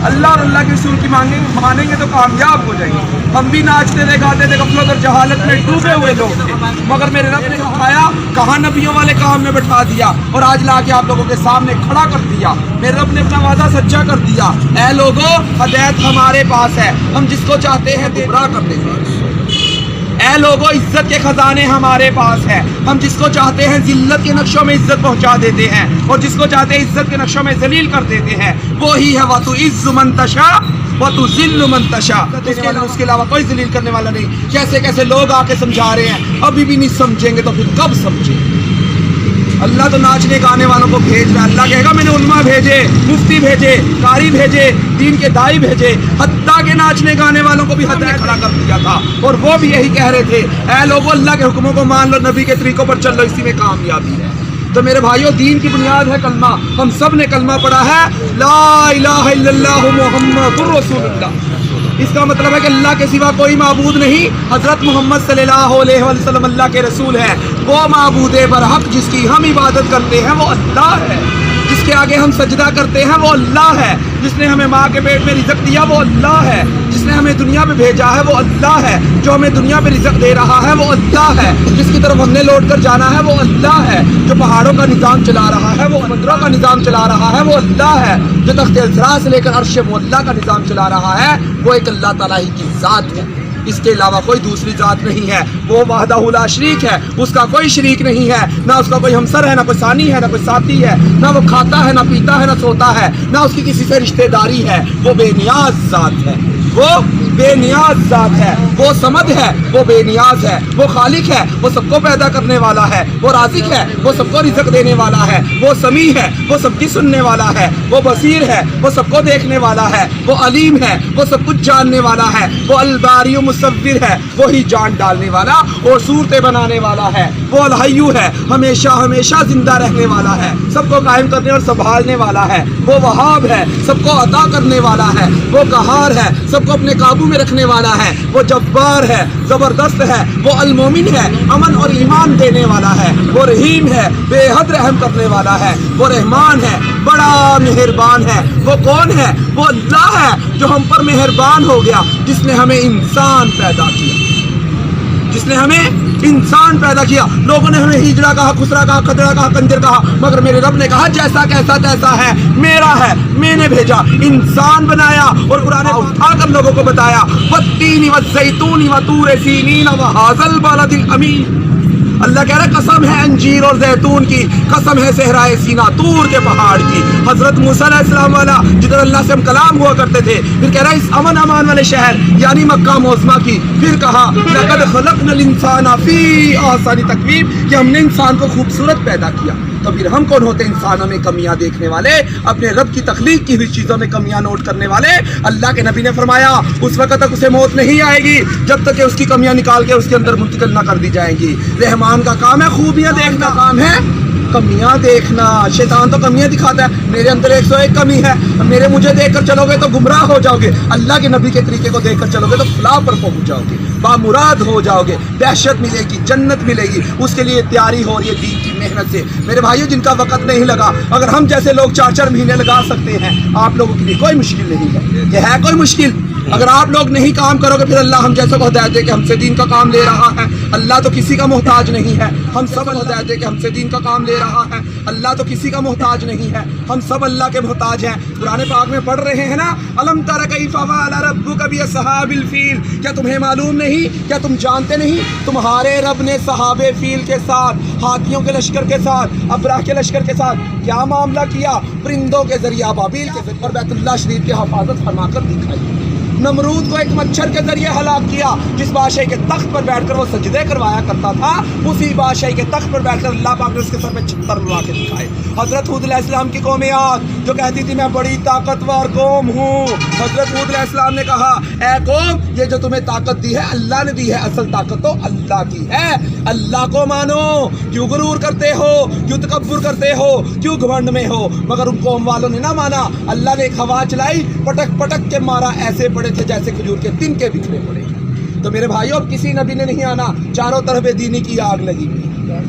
اللہ اور اللہ کے رسول کی مانیں گے تو کامیاب ہو جائیں گے۔ ہم بھی ناچتے تھے، گاتے تھے، غفلت اور جہالت میں ڈوبے ہوئے لوگ تھے، مگر میرے رب نے اٹھایا، کہاں نبیوں والے کام میں بٹھا دیا اور آج لا کے آپ لوگوں کے سامنے کھڑا کر دیا۔ میرے رب نے اپنا وعدہ سچا کر دیا، اے لوگوں ہدایت ہمارے پاس ہے، ہم جس کو چاہتے ہیں گمراہ کر دیتے ہیں۔ اے لوگوں عزت کے خزانے ہمارے پاس ہیں، ہم جس کو چاہتے ہیں ذلت کے نقشوں میں عزت پہنچا دیتے ہیں اور جس کو چاہتے ہیں عزت کے نقشوں میں ذلیل کر دیتے ہیں۔ وہی ہے وَتُعِزُّ مَن تَشَاءُ وَتُذِلُّ مَن تَشَاءُ، اس کے علاوہ کوئی ذلیل کرنے والا نہیں۔ کیسے کیسے لوگ آ کے سمجھا رہے ہیں، ابھی بھی نہیں سمجھیں گے تو پھر کب سمجھیں گے؟ اللہ تو ناچنے گانے والوں کو بھیج رہا ہے۔ اللہ کہے گا میں نے علماء بھیجے، مفتی بھیجے، قاری بھیجے، دین کے دائی بھیجے، حتیٰ کہ ناچنے گانے والوں کو بھی حد میں کھڑا کر دیا تھا اور وہ بھی یہی کہہ رہے تھے، اے لوگوں اللہ کے حکموں کو مان لو، نبی کے طریقوں پر چل لو، اسی میں کامیابی ہے۔ تو میرے بھائیوں دین کی بنیاد ہے کلمہ، ہم سب نے کلمہ پڑھا ہے، لا الہ الا اللہ محمد الرسول اللہ۔ اس کا مطلب ہے کہ اللہ کے سوا کوئی معبود نہیں، حضرت محمد صلی اللہ علیہ وسلم اللہ کے رسول ہے۔ وہ معبود برحق جس کی ہم عبادت کرتے ہیں وہ اللہ ہے، جس کے آگے ہم سجدہ کرتے ہیں وہ اللہ ہے، جس نے ہمیں ماں کے پیٹ میں رزق دیا وہ اللہ ہے، جس نے ہمیں دنیا پہ بھیجا ہے وہ اللہ ہے، جو ہمیں دنیا پہ رزق دے رہا ہے وہ اللہ ہے، جس کی طرف ہم نے لوٹ کر جانا ہے وہ اللہ ہے، جو پہاڑوں کا نظام چلا رہا ہے وہ سمندروں کا نظام چلا رہا ہے وہ اللہ ہے، جو تخت السرا سے لے کر عرش معلیٰ کا نظام چلا رہا ہے وہ ایک اللہ تعالیٰ ہی کی ذات ہے۔ اس کے علاوہ کوئی دوسری ذات نہیں ہے، وہ وحدہ لا شریک ہے، اس کا کوئی شریک نہیں ہے، نہ اس کا کوئی ہمسر ہے، نہ کوئی ثانی ہے، نہ کوئی ساتھی ہے، نہ وہ کھاتا ہے، نہ پیتا ہے، نہ سوتا ہے، نہ اس کی کسی سے رشتہ داری ہے، وہ بے نیاز ذات ہے، وہ بے نیاز ذات ہے، وہ صمد ہے، وہ بے نیاز ہے، وہ خالق ہے، وہ سب کو پیدا کرنے والا ہے، وہ رازق ہے، وہ سب کو رزق دینے والا ہے، وہ سمیع ہے، وہ سب کی سننے والا ہے، وہ بصیر ہے، وہ سب کو دیکھنے والا ہے، وہ علیم ہے، وہ سب کچھ جاننے والا ہے، وہ الباری و مصور ہے، وہی جان ڈالنے والا اور صورتیں بنانے والا ہے، وہ الحی ہے، ہمیشہ ہمیشہ زندہ رہنے والا ہے، سب کو قائم کرنے اور سنبھالنے والا ہے، وہ وہاب ہے، سب کو عطا کرنے والا ہے، وہ قہار ہے، سب کو اپنے قابو میں رکھنے والا ہے، وہ جبار ہے، زبردست ہے، وہ المومن ہے، امن اور ایمان دینے والا ہے، وہ رحیم ہے، بے حد رحم کرنے والا ہے، وہ رحمان ہے، بڑا مہربان ہے۔ وہ کون ہے؟ وہ اللہ ہے جو ہم پر مہربان ہو گیا، جس نے ہمیں انسان پیدا کیا، جس نے ہمیں انسان پیدا کیا۔ لوگوں نے ہمیں ہجڑا کہا، خسرا کہا، کھدڑا کہا، کنجر کہا، مگر میرے رب نے کہا جیسا کیسا تیسا ہے، میرا ہے، میں نے بھیجا، انسان بنایا اور قرآن اٹھا کر لوگوں کو بتایا، والتین والزیتون وطور سینین وہذا البلد الامین۔ اللہ کہہ رہا ہے قسم ہے انجیر اور زیتون کی، قسم ہے صحرائے سینا، طور کے پہاڑ کی۔ حضرت موسیٰ علیہ السلام والا جدھر اللہ سے ہم کلام ہوا کرتے تھے، پھر کہہ رہا ہے اس امن امان والے شہر یعنی مکہ معظمہ کی، پھر کہا لقد خلقنا الانسان فی احسن تقویم، کہ ہم نے انسان کو خوبصورت پیدا کیا۔ تو پھر ہم کون ہوتے ہیں انسانوں میں کمیاں دیکھنے والے، اپنے رب کی تخلیق کی ہوئی چیزوں میں کمیاں نوٹ کرنے والے۔ اللہ کے نبی نے فرمایا اس وقت تک اسے موت نہیں آئے گی جب تک کہ اس کی کمیاں نکال کے اس کے اندر منتقل نہ کر دی جائیں گی۔ رحمان کا کام ہے خوبیاں دیکھنا، کام ہے کمیاں دیکھنا۔ شیطان تو کمیاں دکھاتا ہے، میرے اندر 101 کمی ہے، مجھے دیکھ کر چلو گے تو گمراہ ہو جاؤ گے، اللہ کے نبی کے طریقے کو دیکھ کر چلو گے تو فلاح پر پہنچ جاؤ گے، بامراد ہو جاؤ گے، دہشت ملے گی، جنت ملے گی۔ اس کے لیے تیاری ہو رہی ہے دین کی محنت سے۔ میرے بھائیوں جن کا وقت نہیں لگا، اگر ہم جیسے لوگ 4 مہینے لگا سکتے ہیں، آپ لوگوں کے لیے کوئی مشکل نہیں ہے۔ یہ ہے کوئی مشکل؟ اگر آپ لوگ نہیں کام کرو گے پھر اللہ ہم جیسے کو ہدایت دے کہ ہم سے دین کا کام لے رہا ہے۔ اللہ تو کسی کا محتاج نہیں ہے، ہم سب ہدایت دے کہ ہم سے دین کا کام لے رہا ہے۔ اللہ تو کسی کا محتاج نہیں ہے، ہم سب اللہ کے محتاج ہیں۔ قرآن پاک میں پڑھ رہے ہیں نا، الم تر کیف فعل ربک باصحاب الفیل، کیا تمہیں معلوم نہیں، کیا تم جانتے نہیں تمہارے رب نے صحاب فیل کے ساتھ، ہاتھیوں کے لشکر کے ساتھ، ابراہ کے لشکر کے ساتھ کیا معاملہ کیا؟ پرندوں کے ذریعے، ابابیل کے ذریعے، اور بیت اللہ شریف کی حفاظت فرما کر دکھائی۔ نمرود کو ایک مچھر کے ذریعے ہلاک کیا، جس بادشاہی کے تخت پر بیٹھ کر وہ سجدے کروایا کرتا تھا، اسی بادشاہی کے تخت پر بیٹھ کر اللہ پاک نے اس کے سر پہ چھتر لگا کے دکھائے۔ حضرت ہود علیہ السلام کی قوم عاد جو کہتی تھی میں بڑی طاقتور قوم ہوں، حضرت ہود علیہ السلام نے کہا اے قوم یہ جو تمہیں طاقت دی ہے اللہ نے دی ہے، اصل طاقت تو اللہ کی ہے، اللہ کو مانو، کیوں غرور کرتے ہو، کیوں تکبر کرتے ہو، کیوں گھمنڈ میں ہو؟ مگر ان قوم والوں نے نہ مانا، اللہ نے ایک ہوا چلائی، پٹک پٹک کے مارا، ایسے پڑے تھے جیسے کھجور کے تن کے بکھرے پڑے۔ تو میرے بھائیوں اب کسی نبی نے نہیں آنا، چاروں طرف دینی کی آگ لگی ہوئی،